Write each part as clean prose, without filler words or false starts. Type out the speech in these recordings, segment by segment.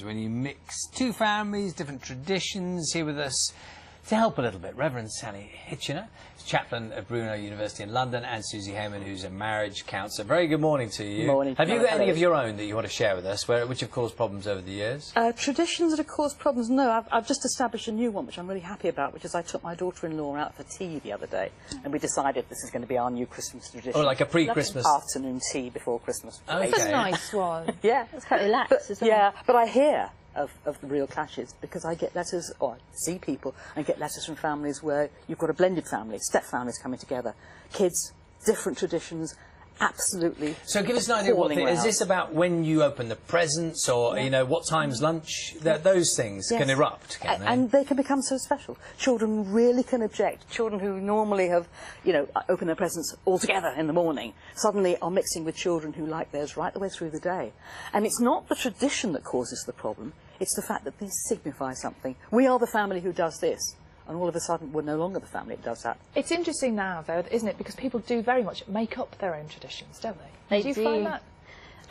When you mix two families, different traditions. Here with us to help a little bit, Reverend Sally Hitchiner, chaplain at Brunel University in London, and Susie Hayman, who's a marriage counsellor. Very good morning to you. Morning. Have you got any of your own that you want to share with us, which have caused problems over the years? Traditions that have caused problems? No, I've just established a new one, which I'm really happy about, which is I took my daughter-in-law out for tea the other day, and we decided this is going to be our new Christmas tradition. Oh, like a pre-Christmas afternoon tea before Christmas. Okay. That's a nice one. Yeah, it's quite relaxed as well. Yeah, but I hear of the real clashes because I get letters, or I see people and get letters from families where you've got a blended family, step families coming together, kids, different traditions, absolutely. So give us an idea, is this about when you open the presents, or, you know, what time's lunch? Those things can erupt, can they? And they can become so special. Children really can object. Children who normally have, you know, opened their presents all together in the morning, suddenly are mixing with children who like theirs right the way through the day. And it's not the tradition that causes the problem, it's the fact that these signify something. We are the family who does this. And all of a sudden, we're no longer the family that does that. It's interesting now, though, isn't it? Because people do very much make up their own traditions, don't they? Do you find that?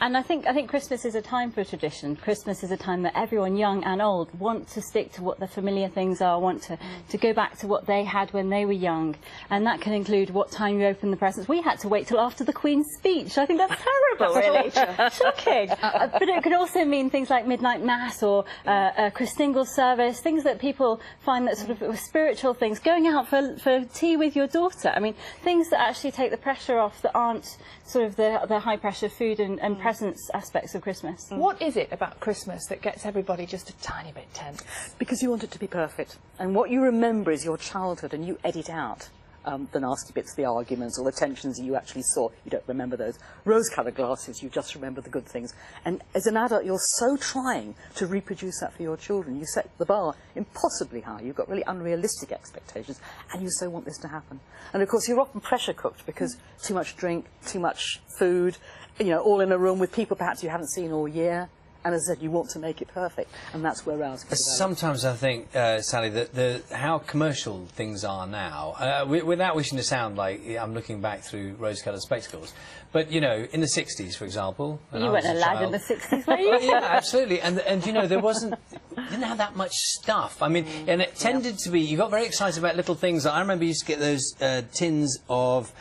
And I think Christmas is a time for tradition. Christmas is a time that everyone, young and old, want to stick to what the familiar things are, want to go back to what they had when they were young. And that can include what time you open the presents. We had to wait till after the Queen's speech. I think that's terrible, really. Shocking. But it could also mean things like midnight mass or a Christingle service, things that people find that sort of spiritual things. Going out for tea with your daughter. I mean, things that actually take the pressure off, that aren't sort of the high-pressure food and presents aspects of Christmas. What is it about Christmas that gets everybody just a tiny bit tense? Because you want it to be perfect. And what you remember is your childhood, and you edit out the nasty bits, the arguments, or the tensions that you actually saw. You don't remember those. Rose-coloured glasses, you just remember the good things. And as an adult, you're so trying to reproduce that for your children. You set the bar impossibly high. You've got really unrealistic expectations, and you so want this to happen. And of course, you're often pressure cooked because too much drink, too much food, you know, all in a room with people perhaps you haven't seen all year. And as I said, you want to make it perfect, and that's where ours comes about. Sometimes I think, Sally, that how commercial things are now, without wishing to sound like I'm looking back through rose-coloured spectacles, but, you know, in the 60s, for example... You weren't a lad in the 60s, were you? Yeah, absolutely, and you know, didn't have that much stuff. I mean, and it tended to be, you got very excited about little things. I remember you used to get those tins of...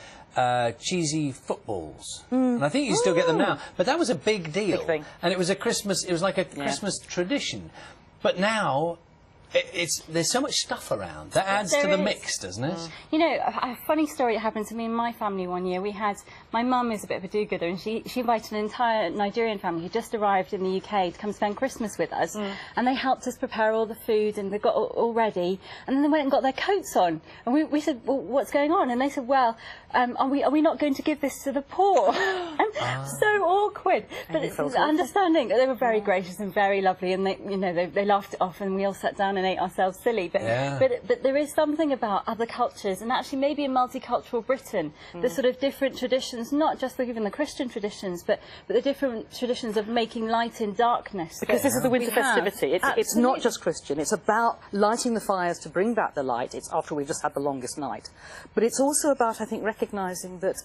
cheesy footballs, and I think you still get them now. But that was a big deal, big thing. And it was a Christmas. It was like a Christmas tradition. But now, there's so much stuff around that adds to the mix, doesn't it? You know, a funny story that happened to me and my family one year. My mum is a bit of a do-gooder, and she invited an entire Nigerian family who just arrived in the UK to come spend Christmas with us, and they helped us prepare all the food, and they got all ready, and then they went and got their coats on, and we said, well, what's going on? And they said, well, are we not going to give this to the poor? And so awkward, but it's understanding. They were very gracious and very lovely, and they laughed it off, and we all sat down and ate ourselves silly. But there is something about other cultures, and actually maybe in multicultural Britain, the sort of different traditions, not just even the Christian traditions, but the different traditions of making light in darkness. Because this is the winter festivity. It's not just Christian. It's about lighting the fires to bring back the light. It's after we've just had the longest night. But it's also about, I think, recognising that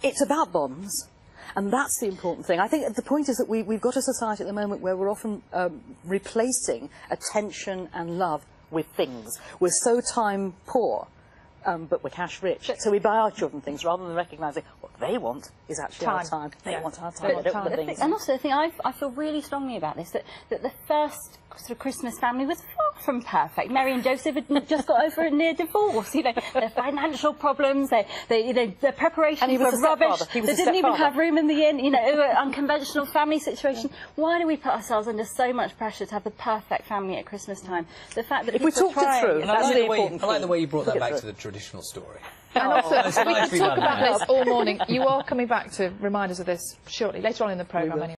it's about bonds. And that's the important thing. I think the point is that we've got a society at the moment where we're often replacing attention and love with things. We're so time poor, but we're cash rich. So we buy our children things rather than recognising what they want is actually our time. They want our time. And also, I think I feel really strongly about this, that the first sort of Christmas family was far from perfect. Mary and Joseph had just got over a near divorce. You know, their financial problems, their preparation for rubbish. They didn't even have room in the inn. You know, unconventional family situation. Why do we put ourselves under so much pressure to have the perfect family at Christmas time? The fact that if we talked it through, that's the important thing. I like the way you brought that back to the traditional story. And also, we can talk about this all morning. You are coming back to remind us of this shortly, later on in the programme anyway.